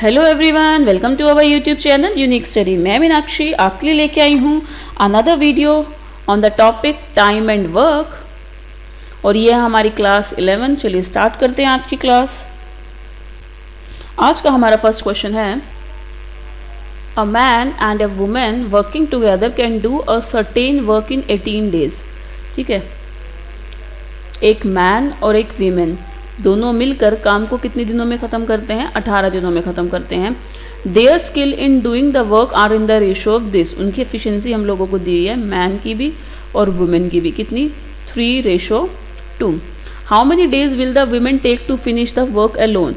Hello everyone, welcome to our YouTube channel unique study. मैं मीनाक्षी आपके लिए लेके आई हूँ another video on the topic time and work. और ये है हमारी क्लास 11। चलिए स्टार्ट करते हैं आज की क्लास। आज का हमारा फर्स्ट क्वेश्चन है, a man and a women working together can do a certain work in 18 days. ठीक है, एक मैन और एक वीमेन दोनों मिलकर काम को कितने दिनों में ख़त्म करते हैं? 18 दिनों में ख़त्म करते हैं। Their skill in doing the work are in the ratio of this. उनकी एफिशिएंसी हम लोगों को दी है, मैन की भी और वुमेन की भी। कितनी? 3:2। How many days will the women take to finish the work alone.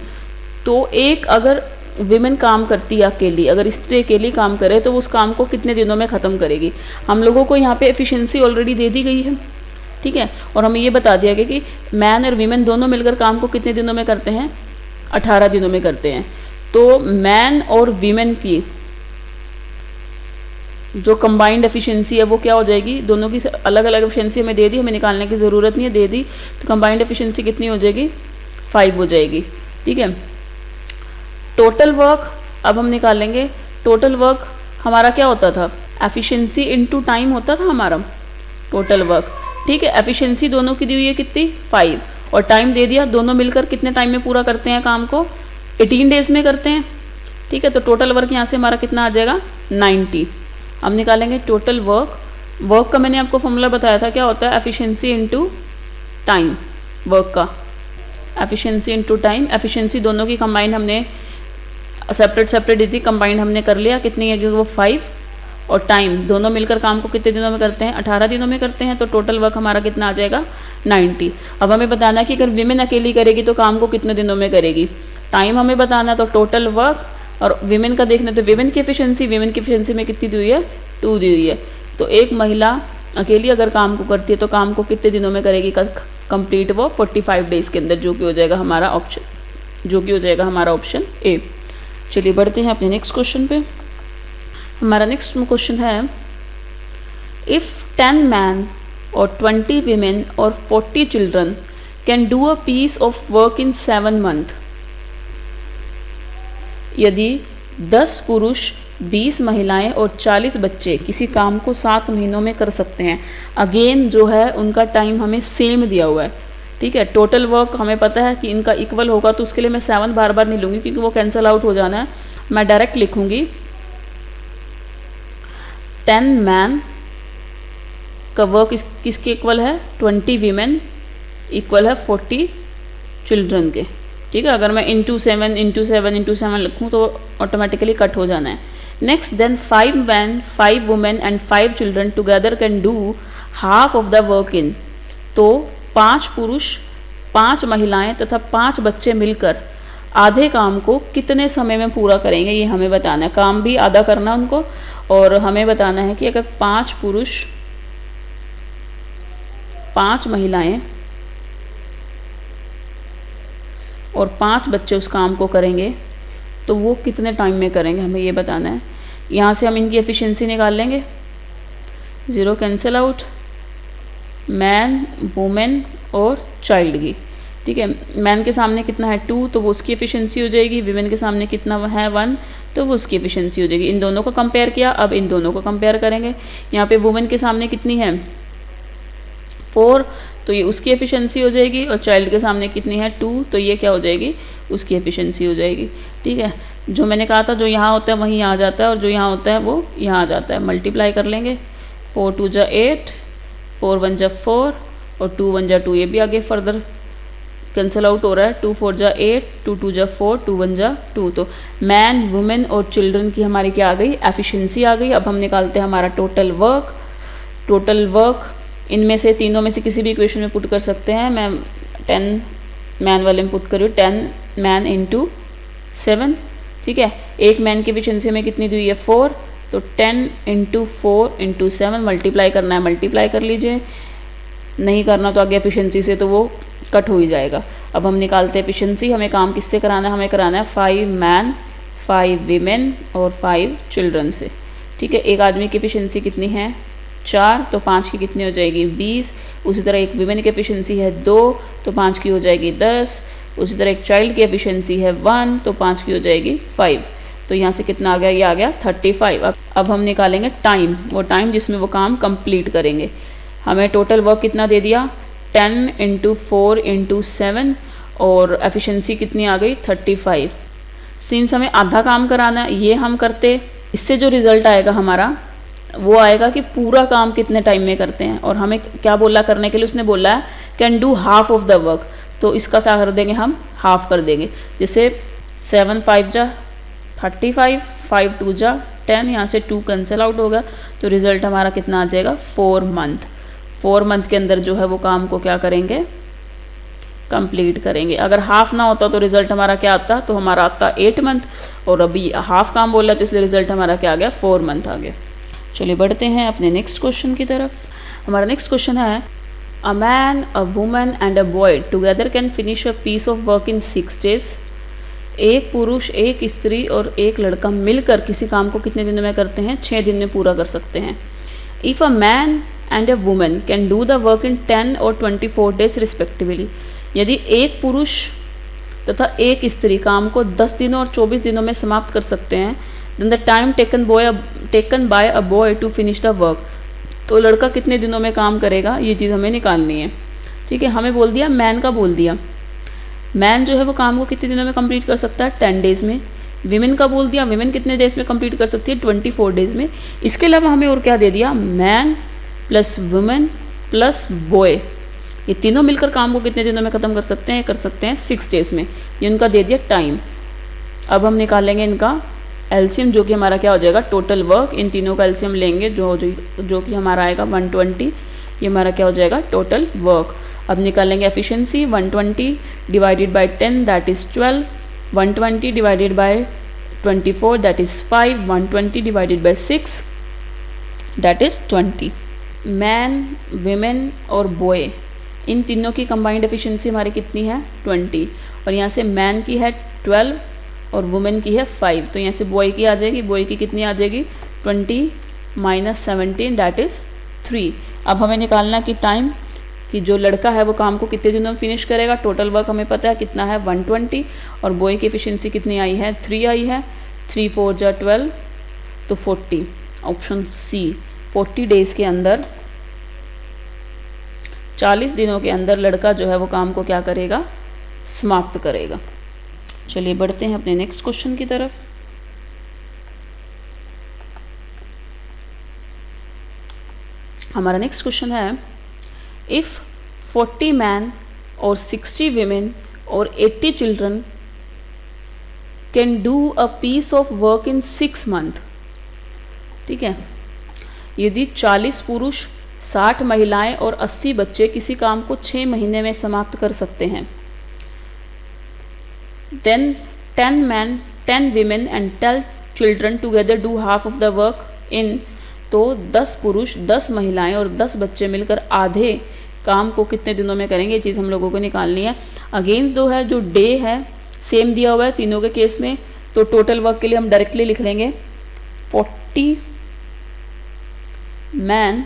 तो एक अगर विमेन काम करती है अकेली, अगर स्त्री अकेली काम करे तो उस काम को कितने दिनों में ख़त्म करेगी? हम लोगों को यहाँ पे एफिशिएंसी ऑलरेडी दे दी गई है, ठीक है। और हमें ये बता दिया गया कि मैन और वीमेन दोनों मिलकर काम को कितने दिनों में करते हैं? 18 दिनों में करते हैं। तो मैन और वीमेन की जो कंबाइंड एफिशिएंसी है वो क्या हो जाएगी? दोनों की अलग अलग एफिशिएंसी हमें दे दी, हमें निकालने की ज़रूरत नहीं है, दे दी। तो कंबाइंड एफिशिएंसी कितनी हो जाएगी? 5 हो जाएगी, ठीक है। टोटल वर्क अब हम निकालेंगे। टोटल वर्क हमारा क्या होता था? एफिशिएंसी इनटू टाइम होता था हमारा टोटल वर्क, ठीक है। एफिशिएंसी दोनों की दी हुई है कितनी? 5, और टाइम दे दिया। दोनों मिलकर कितने टाइम में पूरा करते हैं काम को? 18 डेज में करते हैं, ठीक है। तो टोटल वर्क यहाँ से हमारा कितना आ जाएगा? 90। हम निकालेंगे टोटल वर्क। वर्क का मैंने आपको फॉर्मूला बताया था, क्या होता है? Efficiency into time. वर्क का एफिशिएंसी इनटू टाइम। एफिशिएंसी दोनों की कंबाइंड हमने सेपरेट दी थी, कंबाइंड हमने कर लिया। कितनी है? क्योंकि वो 5, और टाइम दोनों मिलकर काम को कितने दिनों में करते हैं? 18 दिनों में करते हैं। तो टोटल वर्क हमारा कितना आ जाएगा? 90। अब हमें बताना है कि अगर विमेन अकेली करेगी तो काम को कितने दिनों में करेगी। टाइम हमें बताना है, तो टोटल वर्क और विमेन का देखना। तो विमेन की एफिशिएंसी में कितनी दी हुई है? 2 दी हुई है। तो एक महिला अकेली अगर काम को करती है तो काम को कितने दिनों में करेगी कंप्लीट? वो 45 डेज के अंदर, जो कि हो जाएगा हमारा ऑप्शन ए। चलिए बढ़ते हैं अपने नेक्स्ट क्वेश्चन पे। हमारा नेक्स्ट क्वेश्चन है, इफ़ 10 मैन और 20 वीमेन और 40 children can do a piece of work in 7 month. यदि 10 पुरुष, 20 महिलाएं और 40 बच्चे किसी काम को 7 महीनों में कर सकते हैं। अगेन जो है उनका टाइम हमें सेम दिया हुआ है, ठीक है। टोटल वर्क हमें पता है कि इनका इक्वल होगा, तो उसके लिए मैं 7 बार बार नहीं लूँगी क्योंकि वो कैंसिल आउट हो जाना है। मैं डायरेक्ट लिखूँगी 10 मैन का वर्क किसके इक्वल है? 20 वीमेन इक्वल है 40 चिल्ड्रन के, ठीक है। अगर मैं इंटू 7 लिखूँ तो ऑटोमेटिकली कट हो जाना है। Next, then 5 man, 5 women and 5 children together can do half of the work in. तो 5 पुरुष, 5 महिलाएं तथा 5 बच्चे मिलकर आधे काम को कितने समय में पूरा करेंगे, ये हमें बताना है। काम भी आधा करना है उनको, और हमें बताना है कि अगर 5 पुरुष, 5 महिलाएं और 5 बच्चे उस काम को करेंगे तो वो कितने टाइम में करेंगे, हमें ये बताना है। यहाँ से हम इनकी एफिशिएंसी निकाल लेंगे। 0 कैंसिल आउट, मैन, वुमेन और चाइल्ड की, ठीक है। मैन के सामने कितना है? 2, तो वो उसकी एफिशिएंसी हो जाएगी। विमेन के सामने कितना है? 1, तो वो उसकी एफिशिएंसी हो जाएगी। इन दोनों को कंपेयर किया, अब इन दोनों को कंपेयर करेंगे। यहाँ पे वुमेन के सामने कितनी है? 4, तो ये उसकी एफिशिएंसी हो जाएगी। और चाइल्ड के सामने कितनी है? 2, तो ये क्या हो जाएगी? उसकी एफिशिएंसी हो जाएगी, ठीक है। जो मैंने कहा था, जो यहाँ होता है वहीं आ जाता है, और जो यहाँ होता है वो यहाँ आ जाता है। मल्टीप्लाई कर लेंगे। 4 2 जा 8, 4 1 जा 4, और 2 1 जा 2। ये भी आगे फर्दर कैंसिल आउट हो रहा है। 2 4 जा 8, 2 2 जा 4, 2 1 जा 2। तो मैन, वुमेन और चिल्ड्रन की हमारी क्या आ गई? एफिशिएंसी आ गई। अब हम निकालते हैं हमारा टोटल वर्क। टोटल वर्क इनमें से तीनों में से किसी भी इक्वेशन में पुट कर सकते हैं। मैं 10 मैन वाले में पुट कर रही हूँ। 10 मैन इंटू 7, ठीक है। एक मैन की एफिशिएंसी में कितनी दी हुई है? 4, तो 10 इंटू 4 इंटू 7। मल्टीप्लाई करना है, मल्टीप्लाई कर लीजिए। नहीं करना तो आगे एफिशिएंसी से तो वो कट हो ही जाएगा। अब हम निकालते हैं एफिशिएंसी। हमें काम किससे कराना है? हमें कराना है 5 मैन, 5 वीमेन और 5 चिल्ड्रन से, ठीक है। एक आदमी की एफिशिएंसी कितनी है? 4, तो 5 की कितनी हो जाएगी? 20। उसी तरह एक वीमेन की एफिशिएंसी है 2, तो 5 की हो जाएगी 10। उसी तरह एक चाइल्ड की एफिशिएंसी है 1, तो 5 की हो जाएगी 5। तो यहाँ से कितना आ गया, ये आ गया 35। अब हम निकालेंगे टाइम, वो टाइम जिसमें वो काम कंप्लीट करेंगे। हमें टोटल वर्क कितना दे दिया, 10 × 4 × 7, और एफिशिएंसी कितनी आ गई 35। सिंस हमें आधा काम कराना है, ये हम करते, इससे जो रिजल्ट आएगा हमारा वो आएगा कि पूरा काम कितने टाइम में करते हैं। और हमें क्या बोला करने के लिए, उसने बोला है can do half of the work, तो इसका क्या कर देंगे, हम हाफ कर देंगे। जैसे 7 × 5 = 35, 5 × 2 = 10, यहाँ से 2 कैंसिल आउट होगा, तो रिजल्ट हमारा कितना आ जाएगा 4 मंथ। 4 मंथ के अंदर जो है वो काम को क्या करेंगे, कंप्लीट करेंगे। अगर हाफ ना होता तो रिजल्ट हमारा क्या आता, तो हमारा आता 8 मंथ, और अभी हाफ काम बोला तो इसलिए रिजल्ट हमारा क्या आ गया, 4 मंथ आ गया। चलिए बढ़ते हैं अपने नेक्स्ट क्वेश्चन की तरफ। हमारा नेक्स्ट क्वेश्चन है a man, a woman and a boy together can finish a piece of work in 6 days। एक पुरुष, एक स्त्री और एक लड़का मिलकर किसी काम को कितने दिनों में करते हैं, 6 दिन में पूरा कर सकते हैं। If a man and a woman can do the work इन 10 और 24 days रिस्पेक्टिवली। यदि एक पुरुष तथा एक स्त्री काम को 10 दिनों और 24 दिनों में समाप्त कर सकते हैं, then the time taken by a boy to finish the work, तो लड़का कितने दिनों में काम करेगा, ये चीज़ हमें निकालनी है। ठीक है, हमें बोल दिया मैन का, बोल दिया मैन जो है वो काम को कितने दिनों में कंप्लीट कर सकता है, 10 days में। विमेन का बोल दिया विमेन कितने डेज में कंप्लीट कर सकती है, 24 days में। इसके अलावा हमें और क्या दे दिया, man plus women plus boy, ये तीनों मिलकर काम को कितने दिनों में ख़त्म कर सकते हैं, कर सकते हैं 6 days में। ये उनका दे दिया टाइम। अब हम निकालेंगे इनका एलसीएम, जो कि हमारा क्या हो जाएगा, टोटल वर्क। इन तीनों का एलसीएम लेंगे जो कि हमारा आएगा 120। ये हमारा क्या हो जाएगा, टोटल वर्क। अब निकालेंगे efficiency, 120 divided by 10 that is 12, 120 divided by 24 that is 5, 120 divided by 6 that is 20। Man, women और बॉय, इन तीनों की कंबाइंड एफिशिएंसी हमारी कितनी है, 20। और यहाँ से मैन की है 12 और वुमेन की है 5, तो यहाँ से बॉय की आ जाएगी, बॉय की कितनी आ जाएगी, 20 - 17 दैट इज़ 3। अब हमें निकालना कि टाइम, कि जो लड़का है वो काम को कितने दिनों में फिनिश करेगा। टोटल वर्क हमें पता है कितना है, 120, और बॉय की एफिशिएंसी कितनी आई है, 3 आई है। 3 × 4 = 12, तो 40। ऑप्शन सी, 40 days के अंदर, 40 दिनों के अंदर लड़का जो है वो काम को क्या करेगा, समाप्त करेगा। चलिए बढ़ते हैं अपने नेक्स्ट क्वेश्चन की तरफ। हमारा नेक्स्ट क्वेश्चन है इफ़ 40 मैन और 60 women और 80 children can do a piece of work in 6 months। ठीक है, यदि 40 पुरुष, 60 महिलाएं और 80 बच्चे किसी काम को 6 महीने में समाप्त कर सकते हैं, then 10 men, 10 women and 10 children together do half of the work in, तो 10 पुरुष, 10 महिलाएं और 10 बच्चे मिलकर आधे काम को कितने दिनों में करेंगे, ये चीज़ हम लोगों को निकालनी है। अगेंस्ट जो है, जो डे है सेम दिया हुआ है तीनों के केस में, तो टोटल वर्क के लिए हम डायरेक्टली लिख लेंगे 40 मैन,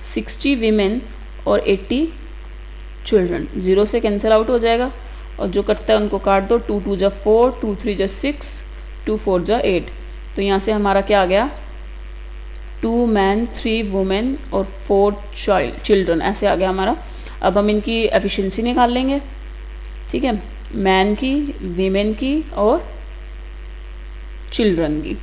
60 वीमेन और 80 चिल्ड्रन। 0 से कैंसिल आउट हो जाएगा, और जो कटता है उनको काट दो। 2 × 2 = 4, 2 × 3 = 6, 2 × 4 = 8। तो यहाँ से हमारा क्या आ गया, 2 मैन, 3 वुमेन और 4 चिल्ड्रन, ऐसे आ गया हमारा। अब हम इनकी एफिशिएंसी निकाल लेंगे। ठीक है, मैन की, वीमेन की और चिल्ड्रन की।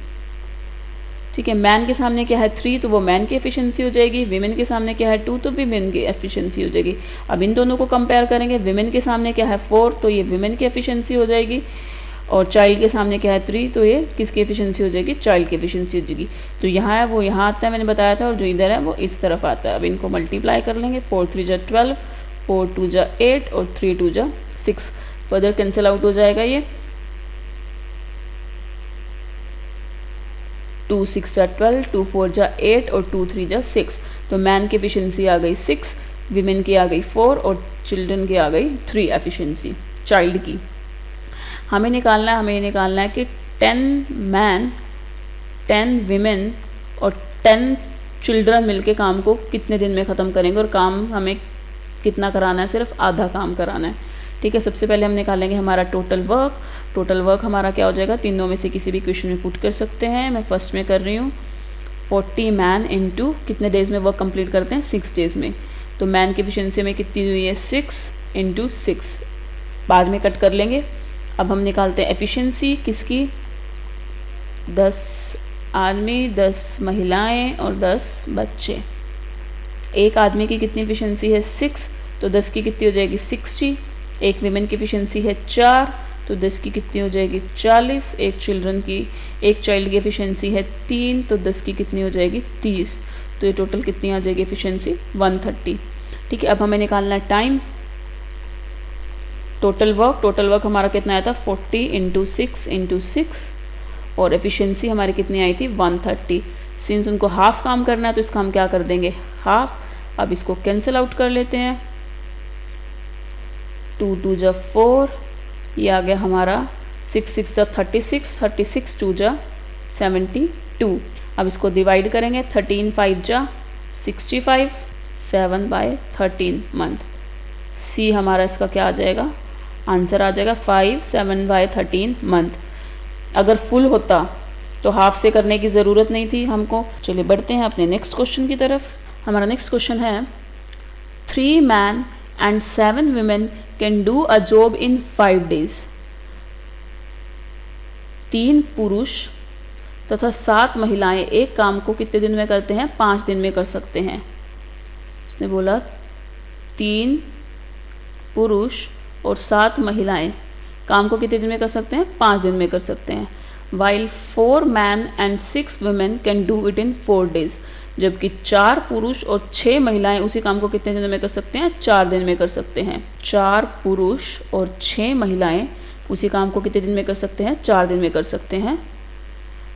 ठीक है, मैन के सामने क्या है 3, तो वो मैन की एफिशिएंसी हो जाएगी। वीमेन के सामने क्या है 2, तो वीमेन की एफिशिएंसी हो जाएगी। अब इन दोनों को कंपेयर करेंगे, वीमेन के सामने क्या है 4, तो ये वीमेन की एफिशिएंसी हो जाएगी, और चाइल्ड के सामने क्या है 3, तो ये किसकी एफिशिएंसी हो जाएगी, चाइल्ड की एफिशिएंसी हो जाएगी। तो यहाँ है वो यहाँ आता है, मैंने बताया था, और जो इधर है वो इस तरफ आता है। अब इनको मल्टीप्लाई कर लेंगे, 4 × 3 = 12, 4 × 2 = 8 और 3 × 2 = 6। फर्दर कैंसिल आउट हो जाएगा ये, 2 × 6 = 12, 2 × 4 = 8 और 2 × 3 = 6। तो मैन की एफिशिएंसी आ गई 6, वीमेन की आ गई 4 और चिल्ड्रन की आ गई 3 एफिशिएंसी, चाइल्ड की। हमें निकालना है कि 10 मैन, 10 वीमेन और 10 चिल्ड्रन मिलके काम को कितने दिन में ख़त्म करेंगे, और काम हमें कितना कराना है, सिर्फ आधा काम कराना है। ठीक है, सबसे पहले हम निकालेंगे हमारा टोटल वर्क। टोटल वर्क हमारा क्या हो जाएगा, तीनों में से किसी भी क्वेश्चन में पुट कर सकते हैं। मैं फर्स्ट में कर रही हूँ 40 मैन इनटू कितने डेज़ में वर्क कंप्लीट करते हैं, 6 डेज़ में। तो मैन की एफिशिएंसी में कितनी हुई है, 6 इंटू 6, बाद में कट कर लेंगे। अब हम निकालते हैं एफिशिएंसी किसकी, 10 आदमी, 10 महिलाएं और 10 बच्चे। एक आदमी की कितनी एफिशिएंसी है, 6, तो 10 की कितनी हो जाएगी, 60। एक विमेन की एफिशिएंसी है 4, तो 10 की कितनी हो जाएगी, 40। एक चाइल्ड की एफिशिएंसी है 3, तो 10 की कितनी हो जाएगी, 30। तो ये टोटल कितनी आ जाएगी एफिशिएंसी, 130। ठीक है, अब हमें निकालना है टाइम। टोटल वर्क हमारा कितना आया था, 40 इंटू 6 और एफिशिएंसी हमारी कितनी आई थी, 130। सिंस उनको हाफ काम करना है तो इसका हम क्या कर देंगे, हाफ। अब इसको कैंसिल आउट कर लेते हैं, 2 2 जा 4, ये आ गया हमारा 6 6 जा 36, 36 2 जा 72। अब इसको डिवाइड करेंगे, 13 5 जा 65, 7/13 मंथ। सी हमारा इसका क्या आ जाएगा, आंसर आ जाएगा 5 7/13 मंथ। अगर फुल होता तो हाफ से करने की ज़रूरत नहीं थी हमको। चलिए बढ़ते हैं अपने नेक्स्ट क्वेश्चन की तरफ। हमारा नेक्स्ट क्वेश्चन है 3 man and 7 women can do a job in 5 days। 3 पुरुष तथा 7 महिलाएं एक काम को कितने दिन में करते हैं, 5 दिन में कर सकते हैं। उसने बोला 3 पुरुष और 7 महिलाएं काम को कितने दिन में कर सकते हैं, 5 दिन में कर सकते हैं। While 4 man and 6 women can do it in 4 days। जबकि 4 पुरुष और 6 महिलाएं उसी काम को कितने दिनों में कर सकते हैं, 4 दिन में कर सकते हैं। 4 पुरुष और 6 महिलाएं उसी काम को कितने दिन में कर सकते हैं, 4 दिन में कर सकते हैं।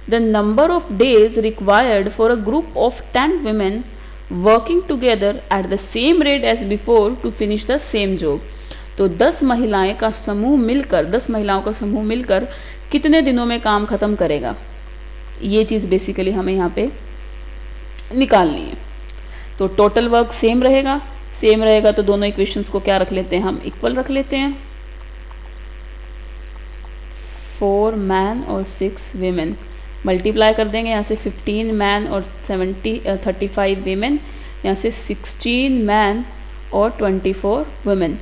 The number of days required for a group of 10 women working together at the same rate as before to finish the same job. तो 10 महिलाओं का समूह मिलकर कितने दिनों में काम खत्म करेगा, ये चीज़ बेसिकली हमें यहाँ पे निकालनी है। तो टोटल वर्क सेम रहेगा तो दोनों इक्वेशंस को क्या रख लेते हैं, हम इक्वल रख लेते हैं। 4 मैन और 6 women मल्टीप्लाई कर देंगे, यहाँ से 15 मैन और 35 women, यहाँ से 16 मैन और 24 women।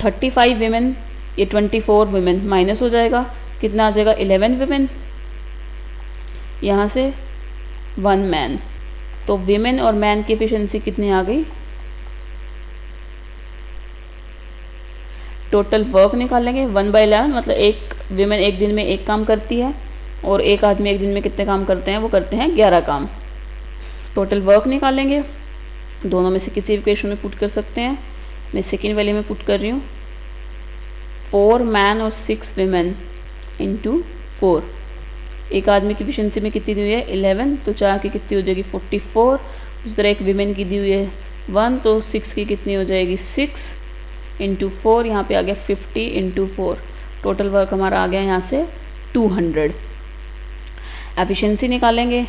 35 women ये 24 women माइनस हो जाएगा, कितना आ जाएगा, 11 women, यहाँ से 1 मैन। तो विमेन और मैन की एफिशिएंसी कितनी आ गई, टोटल वर्क निकालेंगे 1/11, मतलब एक विमेन एक दिन में एक काम करती है और एक आदमी एक दिन में कितने काम करते हैं, वो करते हैं 11 काम। टोटल वर्क निकालेंगे, दोनों में से किसी भी इक्वेशन में पुट कर सकते हैं। मैं सेकेंड वाले में पुट कर रही हूँ, 4 मैन और 6 women इंटू 4। एक आदमी की एफिशिएंसी में कितनी दी हुई है, 11, तो 4 की कितनी हो जाएगी, 44। उस तरह एक विमेन की दी हुई है 1, तो 6 की कितनी हो जाएगी, 6 इंटू 4, यहाँ पे आ गया 50 इंटू 4। टोटल वर्क हमारा आ गया यहाँ से 200। एफिशिएंसी निकालेंगे,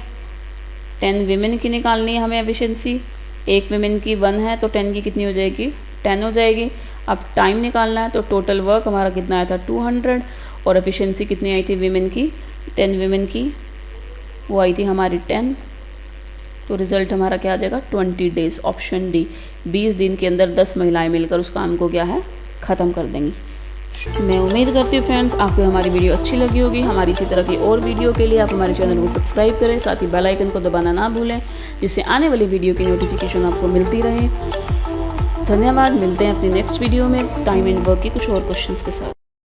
10 विमेन की निकालनी है हमें एफिशिएंसी। एक विमेन की 1 है तो 10 की कितनी हो जाएगी, 10 हो जाएगी। अब टाइम निकालना है, तो टोटल वर्क हमारा कितना आया था, 200, और एफिशिएंसी कितनी आई थी विमेन की, 10 विमेन की वो आई थी हमारी 10। तो रिज़ल्ट हमारा क्या आ जाएगा, 20 डेज़, ऑप्शन डी। 20 दिन के अंदर 10 महिलाएं मिलकर उस काम को क्या है, ख़त्म कर देंगी। मैं उम्मीद करती हूँ फ्रेंड्स आपको हमारी वीडियो अच्छी लगी होगी। हमारी इसी तरह की और वीडियो के लिए आप हमारे चैनल को सब्सक्राइब करें, साथ ही बेल आइकन को दबाना ना भूलें, जिससे आने वाली वीडियो की नोटिफिकेशन आपको मिलती रहे। धन्यवाद, मिलते हैं अपनी नेक्स्ट वीडियो में टाइम एंड वर्क के कुछ और क्वेश्चंस के साथ।